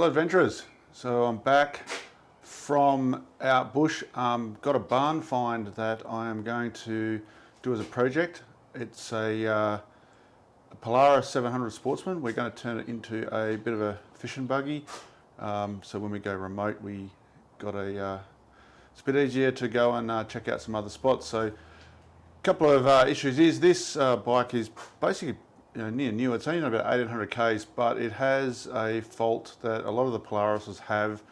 Hello adventurers, so I'm back from out bush. Got a barn find that I am going to do as a project. It's a Polaris 700 Sportsman. We're going to turn it into a bit of a fishing buggy, so when we go remote we got it's a bit easier to go and check out some other spots. So a couple of issues is this bike is basically near new. It's only about 1800 k's, but it has a fault that a lot of the Polarises have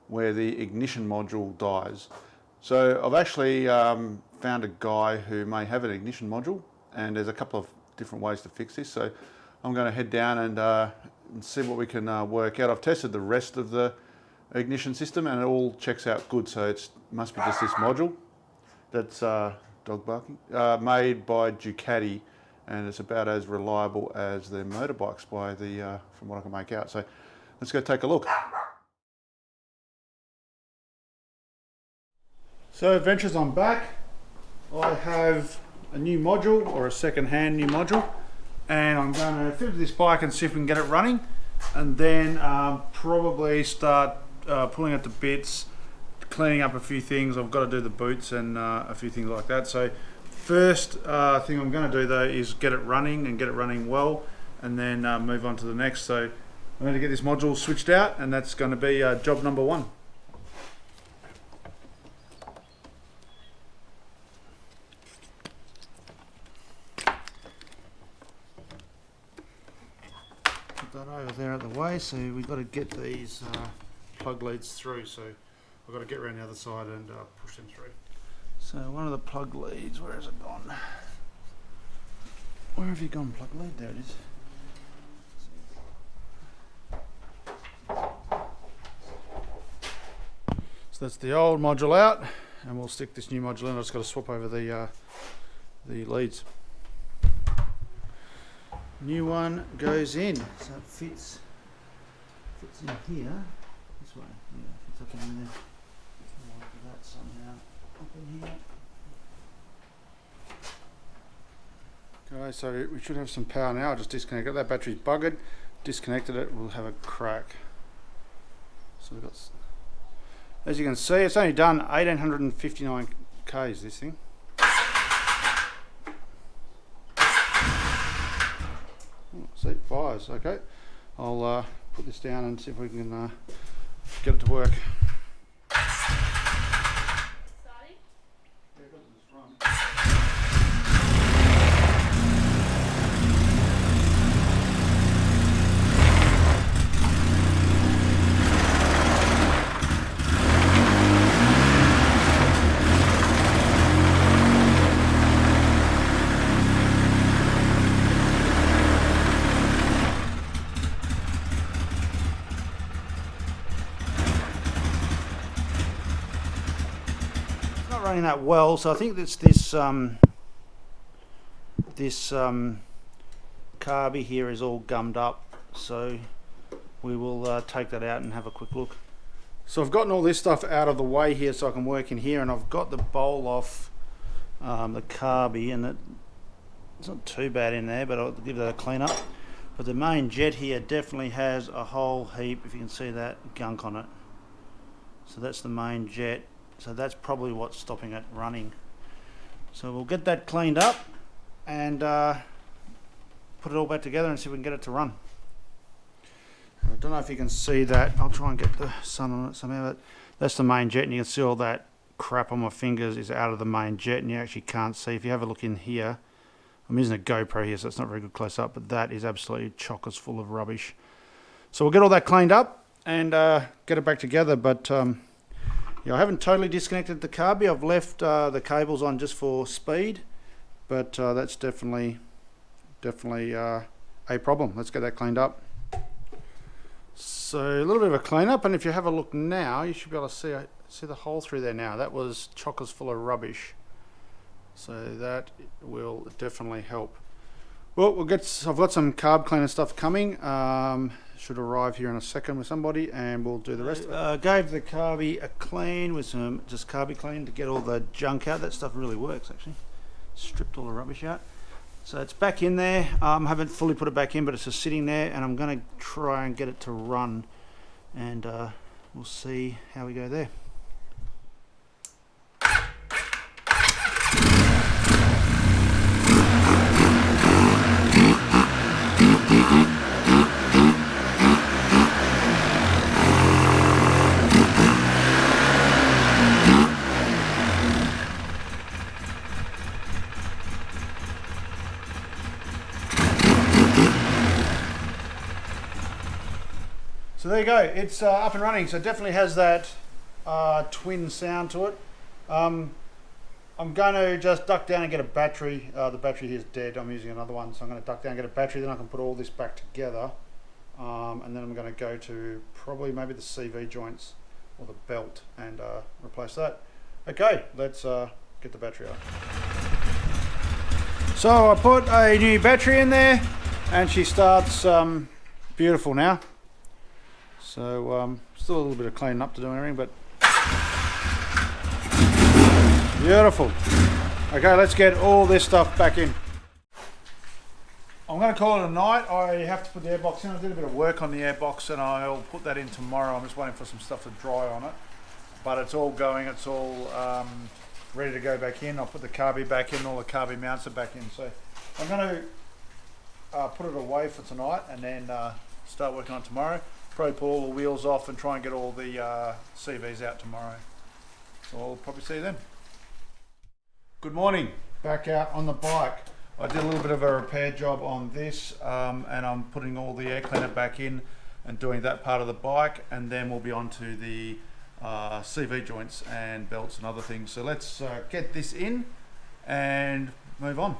where the ignition module dies. So I've actually found a guy who may have an ignition module, and there's a couple of different ways to fix this. So I'm going to head down and see what we can work out. I've tested the rest of the ignition system and it all checks out good. So it must be just this module that's dog barking, made by Ducati, and it's about as reliable as their motorbikes by the from what I can make out. So let's go take a look. So adventurers, I'm back. I have a new module, or a second-hand new module, and I'm going to fit this bike and see if we can get it running, and then probably start pulling it to bits, cleaning up a few things. I've got to do the boots and a few things like that. So first thing I'm going to do though is get it running and get it running well, and then move on to the next. So I'm going to get this module switched out, and that's going to be job number one. Put that over there at the way, so we've got to get these plug leads through. So I've got to get around the other side and push them through. So one of the plug leads, where has it gone? Where have you gone, plug lead? There it is. So that's the old module out, and we'll stick this new module in. I've just got to swap over the leads. New one goes in, so it fits in here. This way, yeah, fits up in there. Like that somehow. Up in here. Okay, so we should have some power now. I just disconnected it. That battery's buggered. Disconnected it. We'll have a crack. So we've got, as you can see, it's only done 1859 k's. This thing. Oh, see, it fires. Okay, I'll put this down and see if we can get it to work. Running that well, so I think that's this carby here is all gummed up, so we will take that out and have a quick look. So I've gotten all this stuff out of the way here so I can work in here, and I've got the bowl off the carby, and it's not too bad in there, but I'll give that a clean up. But the main jet here definitely has a whole heap, if you can see that, gunk on it. So that's the main jet. So that's probably what's stopping it running. So we'll get that cleaned up and put it all back together and see if we can get it to run. I don't know if you can see that. I'll try and get the sun on it somehow. But that's the main jet, and you can see all that crap on my fingers is out of the main jet, and you actually can't see. If you have a look in here, I'm using a GoPro here, so it's not very good close up, but that is absolutely chockers full of rubbish. So we'll get all that cleaned up and get it back together. But yeah, I haven't totally disconnected the carby. I've left the cables on just for speed, but that's definitely a problem. Let's get that cleaned up. So a little bit of a clean up, and if you have a look now, you should be able to see the hole through there now. That was chockers full of rubbish, so that will definitely help. Well, I've got some carb cleaner stuff coming. Should arrive here in a second with somebody, and we'll do the rest of it. Gave the carby a clean with some just carby clean to get all the junk out. That stuff really works actually. Stripped all the rubbish out. So it's back in there. I haven't fully put it back in, but it's just sitting there, and I'm going to try and get it to run and we'll see how we go there. So there you go, it's up and running. So it definitely has that twin sound to it. I'm going to just duck down and get a battery. The battery here is dead. I'm using another one, so I'm going to duck down and get a battery. Then I can put all this back together, and then I'm going to go to probably maybe the CV joints or the belt and replace that. Okay, let's get the battery out. So I put a new battery in there, and she starts beautiful now. So still a little bit of cleaning up to do and everything, but beautiful. Okay, let's get all this stuff back in. I'm going to call it a night. I have to put the airbox in. I did a bit of work on the airbox and I'll put that in tomorrow. I'm just waiting for some stuff to dry on it. But it's all going, it's all ready to go back in. I'll put the carby back in, all the carby mounts are back in. So I'm going to put it away for tonight and then start working on it tomorrow. Probably pull all the wheels off and try and get all the CVs out tomorrow. So I'll probably see you then. Good morning, back out on the bike. I did a little bit of a repair job on this and I'm putting all the air cleaner back in and doing that part of the bike, and then we'll be on to the CV joints and belts and other things. So let's get this in and move on.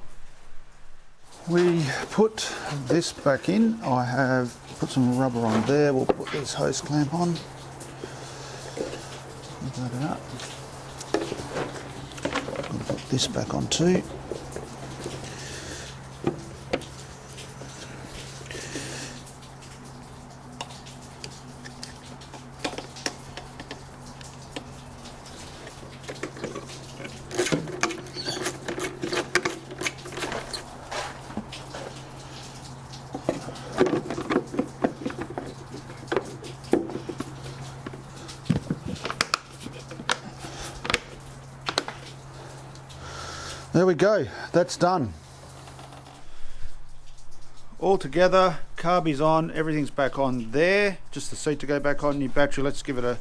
We put this back in. I have put some rubber on there. We'll put this hose clamp on. Put that out. I'll put this back on too. There we go, that's done. All together, carby's on, everything's back on there. Just the seat to go back on, new battery. Let's give it a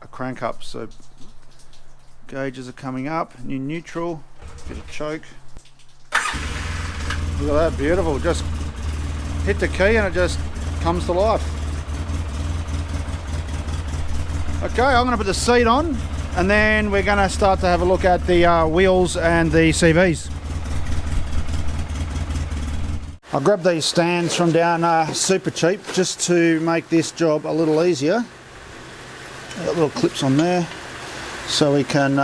crank up. So gauges are coming up, new neutral, bit of choke. Look at that, beautiful. Just hit the key and it just comes to life. Okay, I'm gonna put the seat on, and then we're going to start to have a look at the wheels and the CVs. I grabbed these stands from down Super Cheap just to make this job a little easier. Got little clips on there so we can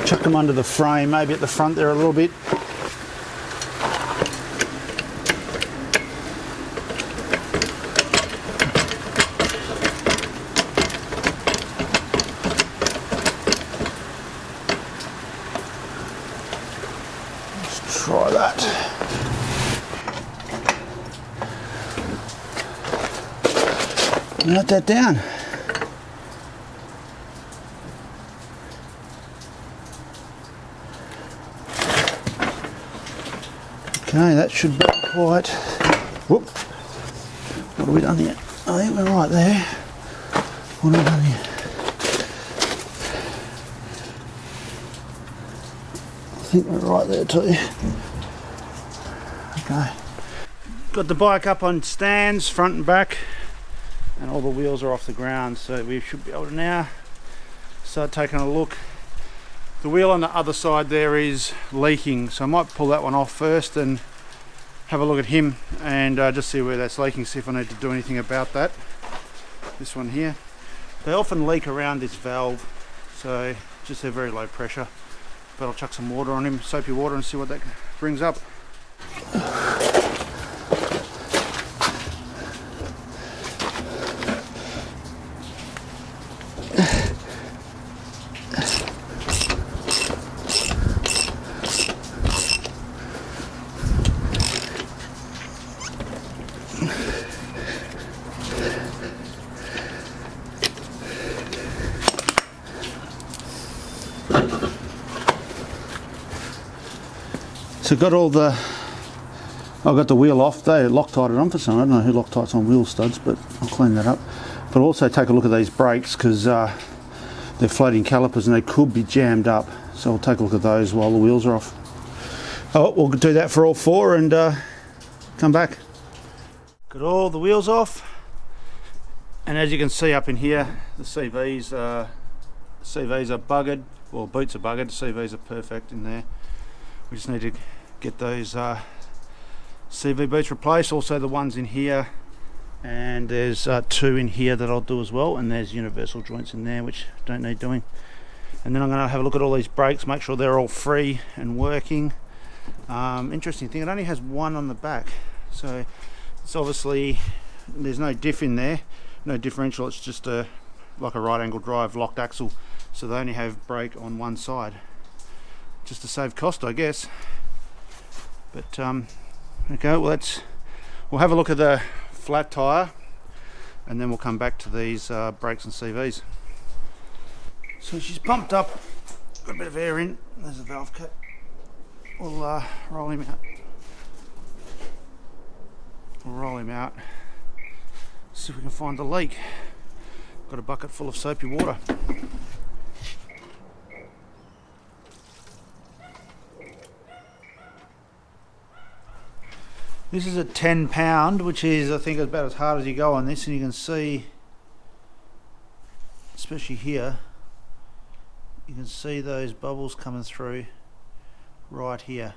chuck them under the frame, maybe at the front there a little bit. Try that. Let that down. Okay, that should be quite. Whoop. What have we done here? I think we're right there. What have we done here? I think we're right there too. Okay. Got the bike up on stands, front and back, and all the wheels are off the ground, so we should be able to now start taking a look. The wheel on the other side there is leaking, so I might pull that one off first and have a look at him and just see where that's leaking, see if I need to do anything about that. This one here. They often leak around this valve, so just they're very low pressure. But I'll chuck some water on him, soapy water, and see what that brings up. So got all the, I got the wheel off. They Loctite it on for some. I don't know who Loctites on wheel studs, but I'll clean that up. But also take a look at these brakes because they're floating calipers and they could be jammed up. So we'll take a look at those while the wheels are off. Oh, we'll do that for all four and come back. Got all the wheels off, and as you can see up in here, the CVs are buggered. Well, boots are buggered. CVs are perfect in there. We just need to get those CV boots replaced. Also the ones in here, and there's two in here that I'll do as well, and there's universal joints in there which don't need doing. And then I'm going to have a look at all these brakes, make sure they're all free and working. Interesting thing, it only has one on the back, so it's obviously there's no diff in there, no differential. It's just like a right angle drive locked axle, so they only have brake on one side, just to save cost, I guess. But okay, well we'll have a look at the flat tire, and then we'll come back to these brakes and CVs. So she's pumped up, got a bit of air in. There's a valve cut. We'll roll him out. We'll roll him out. See if we can find the leak. Got a bucket full of soapy water. This is a 10 pound, which is I think about as hard as you go on this, and you can see, especially here, you can see those bubbles coming through right here,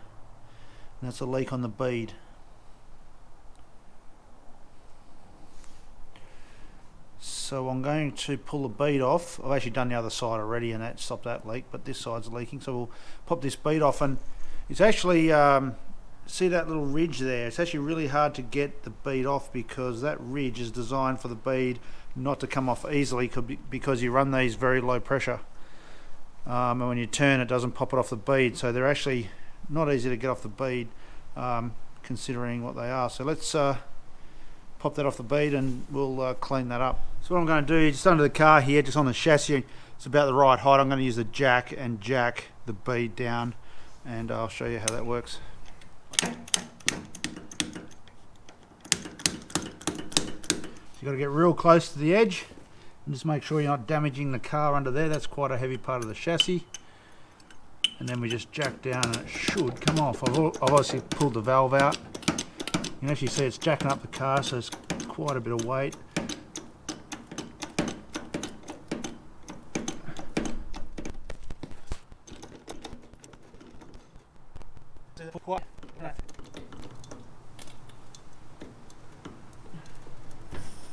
and that's a leak on the bead. So I'm going to pull the bead off. I've actually done the other side already and that stopped that leak, but this side's leaking, so we'll pop this bead off. And it's actually see that little ridge there, it's actually really hard to get the bead off because that ridge is designed for the bead not to come off easily, because you run these very low pressure. And when you turn, it doesn't pop it off the bead, so they're actually not easy to get off the bead, considering what they are. So let's pop that off the bead and we'll clean that up. So what I'm going to do, just under the car here, just on the chassis, it's about the right height. I'm going to use the jack and jack the bead down, and I'll show you how that works. So you've got to get real close to the edge and just make sure you're not damaging the car under there. That's quite a heavy part of the chassis. And then we just jack down and it should come off. I've obviously pulled the valve out. You can actually see it's jacking up the car, so it's quite a bit of weight.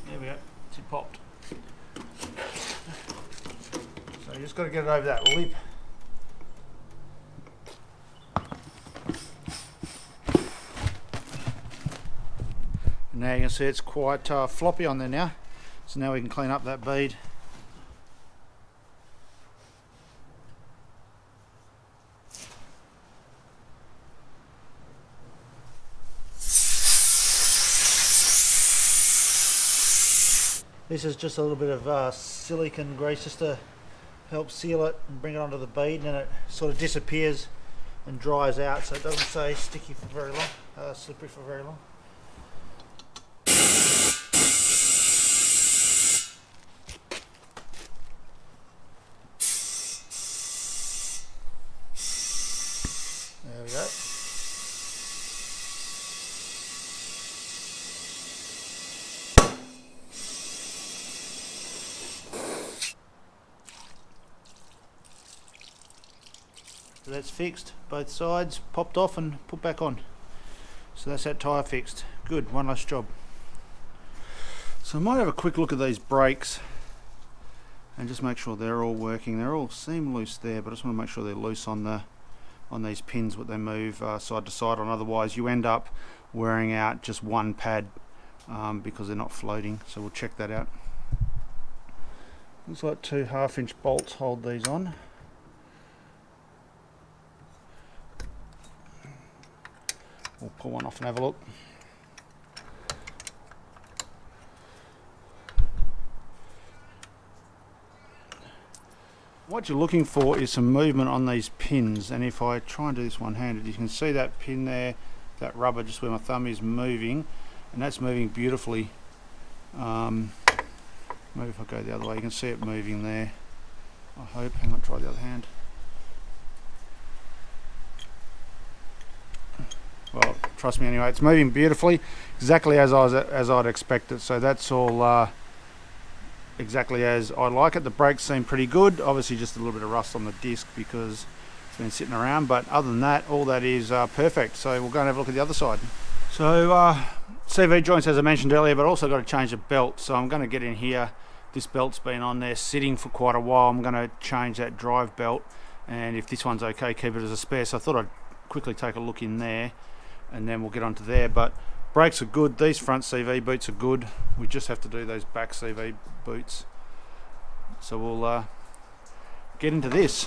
There we go, it's popped. So you just got to get it over that lip. And now you can see it's quite floppy on there now. So now we can clean up that bead. This is just a little bit of silicone grease just to help seal it and bring it onto the bead, and then it sort of disappears and dries out, so it doesn't stay sticky for very long, slippery for very long. There we go. So that's fixed, both sides popped off and put back on. So that's that tyre fixed. Good, one last job. So I might have a quick look at these brakes and just make sure they're all working. They all seem loose there, but I just want to make sure they're loose on these pins, what they move side to side on. Otherwise you end up wearing out just one pad because they're not floating. So we'll check that out. Looks like 2 half-inch bolts hold these on. We'll pull one off and have a look. What you're looking for is some movement on these pins, and if I try and do this one-handed, you can see that pin there, that rubber just where my thumb is moving, and that's moving beautifully. Maybe if I go the other way, you can see it moving there. I hope. Hang on, try the other hand. Well, trust me anyway, it's moving beautifully, exactly as I'd expect it. So that's all exactly as I like it. The brakes seem pretty good. Obviously just a little bit of rust on the disc because it's been sitting around, but other than that, all that is perfect. So we'll go and have a look at the other side. So CV joints, as I mentioned earlier, but also got to change the belt. So I'm going to get in here. This belt's been on there sitting for quite a while. I'm going to change that drive belt, and if this one's okay, keep it as a spare. So I thought I'd quickly take a look in there, and then we'll get onto there. But brakes are good. These front CV boots are good. We just have to do those back CV boots. So we'll get into this.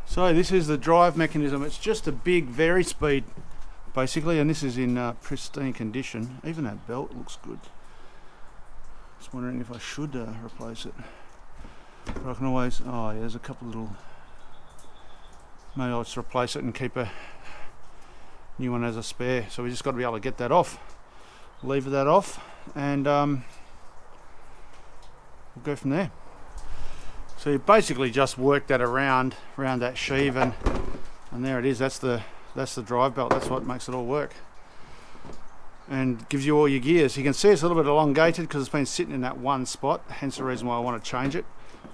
So this is the drive mechanism. It's just a big vari-speed basically, and this is in pristine condition. Even that belt looks good. Just wondering if I should replace it. But I can always, oh yeah, there's a couple little, maybe I'll just replace it and keep a new one as a spare. So we just got to be able to get that off, lever that off, and we'll go from there. So you basically just work that around that sheave, and there it is. That's the drive belt. That's what makes it all work, and gives you all your gears. You can see it's a little bit elongated because it's been sitting in that one spot. Hence the reason why I want to change it.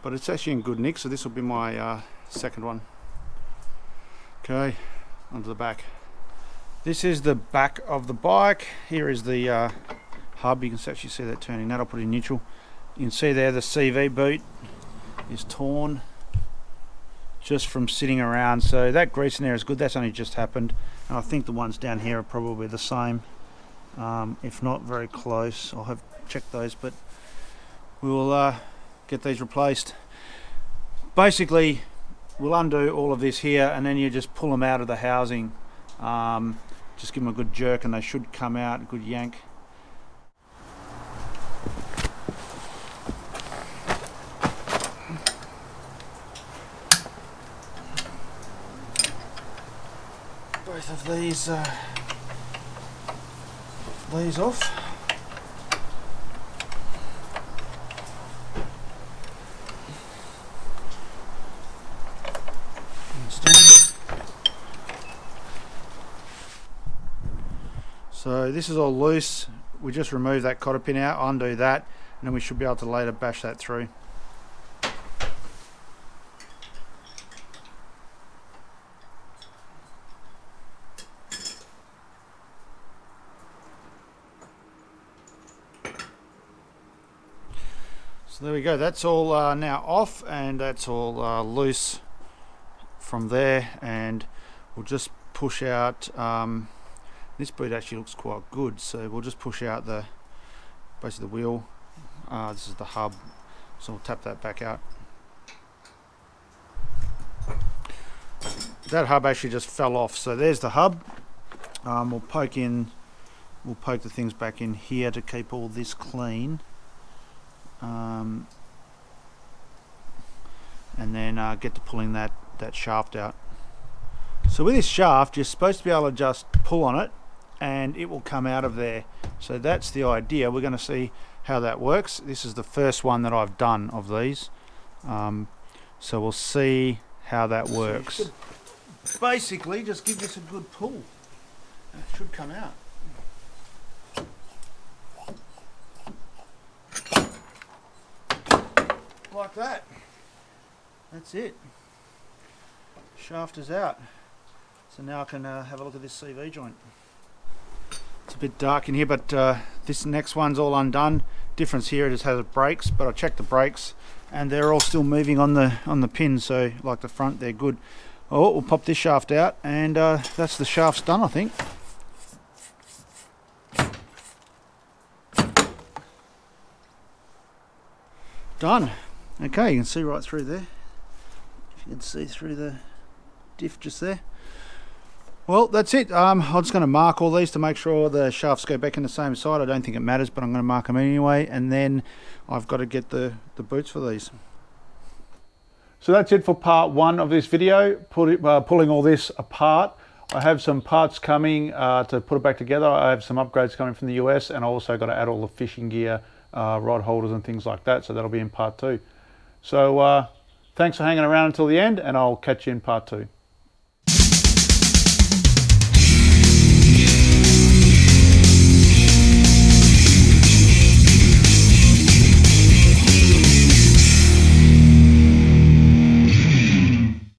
But it's actually in good nick. So this will be my second one. Okay, onto the back. This is the back of the bike. Here is the hub. You can actually see that turning. That I'll put in neutral. You can see there the CV boot is torn just from sitting around, so that grease in there is good. That's only just happened, and I think the ones down here are probably the same, if not very close. I'll have checked those, but we'll get these replaced. Basically we'll undo all of this here, and then you just pull them out of the housing, just give them a good jerk and they should come out, a good yank. Both of these off. So this is all loose. We just remove that cotter pin out, undo that, and then we should be able to later bash that through. So there we go, that's all now off, and that's all loose from there, and we'll just push out, this boot actually looks quite good, so we'll just push out basically the wheel. This is the hub, so we'll tap that back out. That hub actually just fell off, so there's the hub. We'll poke the things back in here to keep all this clean. And then get to pulling that shaft out. So with this shaft, you're supposed to be able to just pull on it and it will come out of there. So that's the idea. We're going to see how that works. This is the first one that I've done of these. So we'll see how that works. So basically just give this a good pull. It should come out. Like that. That's it. Shaft is out. So now I can have a look at this CV joint. It's a bit dark in here, but this next one's all undone. Difference here, it just has brakes, but I checked the brakes and they're all still moving on the pin, so like the front, they're good. Oh, we'll pop this shaft out, and that's the shaft's done, I think. Done. Okay, you can see right through there. If you can see through the diff just there. Well, that's it. I'm just going to mark all these to make sure the shafts go back in the same side. I don't think it matters, but I'm going to mark them anyway. And then I've got to get the boots for these. So that's it for part 1 of this video, pulling all this apart. I have some parts coming to put it back together. I have some upgrades coming from the US, and I also got to add all the fishing gear, rod holders and things like that. So that'll be in part 2. So thanks for hanging around until the end, and I'll catch you in part 2.